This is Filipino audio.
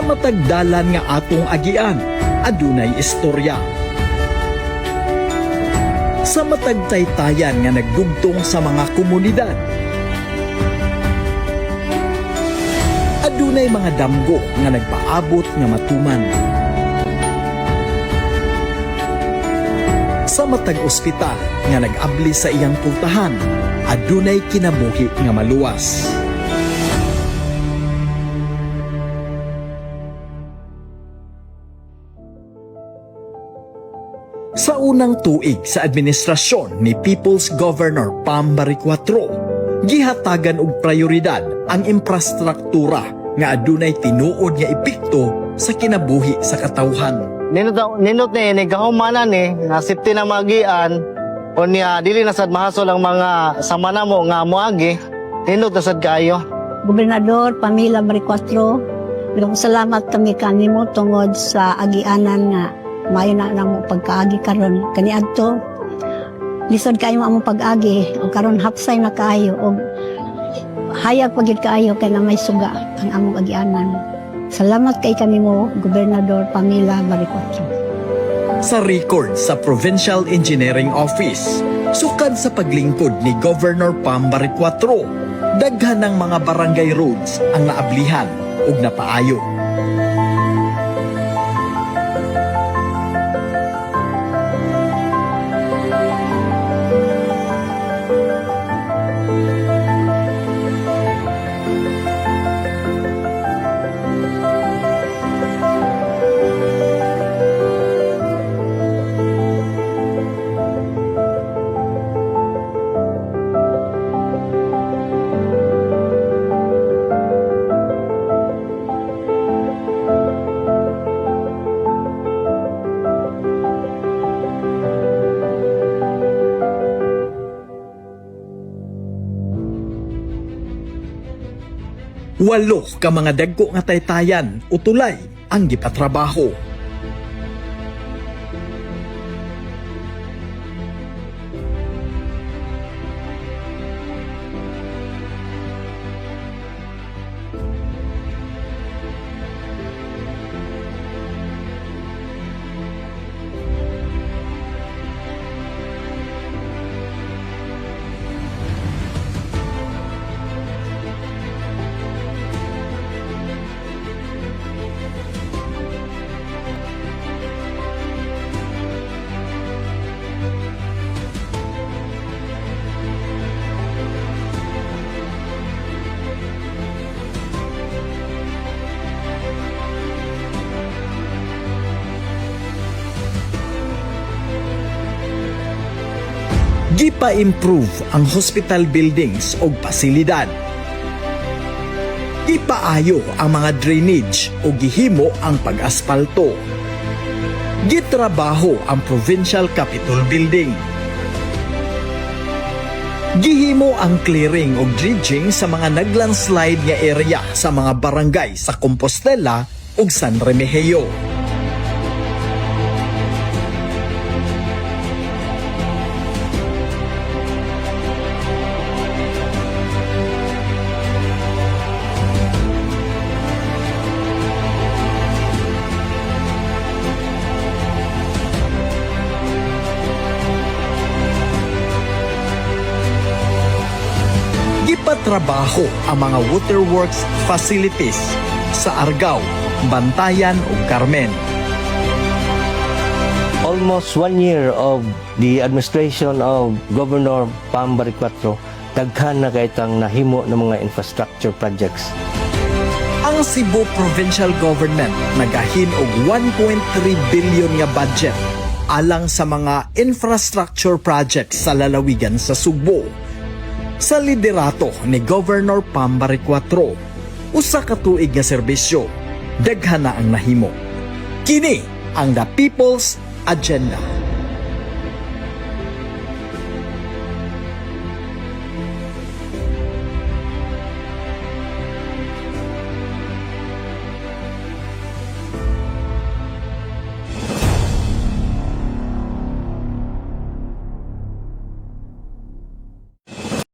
Sa matag dalan nga atong agian, adunay istorya. Sa matag taytayan nga nagdugtong sa mga komunidad, adunay mga damgo nga nagpaabot nga matuman. Sa matag ospital nga nag-abli sa iyang pultahan, adunay kinabuhi nga maluwas. Sa unang tuig sa administrasyon ni People's Governor Pam Barriquatro, gihatagan og prioridad ang infrastruktura nga adunay tinuod nga epekto sa kinabuhi sa katawhan. Ninot ni gahumanan ni nasipti na magian o niya dili na sad mahasol ang mga samana mo nga moagi. Ninot na sad kayo. Gobernador Pamela Barriquatro, salamat kami kanimo tungod sa agianan nga mayo na mo pagkaagi karon kaniadto. Lisod kayo mo pag-agi o karon hapsay na kayo o hayag pagid kayo kay na may suga ang among agianan. Salamat kay kanimo Gobernador Pamela Barriquatro. Sa record sa Provincial Engineering Office, sukad sa paglingkod ni Governor Pam Barriquatro, daghan ng mga barangay roads ang naablihan ug napaayo. Walo ka mga dagko nga taytayan o tulay ang gipatrabaho. Gipa-improve ang hospital buildings o pasilidad. Ipaayo ang mga drainage o gihimo ang pag-aspalto. Gitrabaho ang Provincial Capitol Building. Gihimo ang clearing o dredging sa mga naglandslide nga area sa mga barangay sa Compostela ug San Remigio. Gipatrabaho ang mga waterworks facilities sa Argao, Bantayan ug Carmen. Almost 1 year of the administration of Governor Pam Barriquatro, daghan na kaitang nahimo ng mga infrastructure projects. Ang Cebu Provincial Government nagahin og 1.3 billion nga budget alang sa mga infrastructure projects sa lalawigan sa Subo. Sa liderato ni Governor Pam Barriquatro, usa ka tuig nga serbisyo, daghan na ang nahimo. Kini ang The People's Agenda.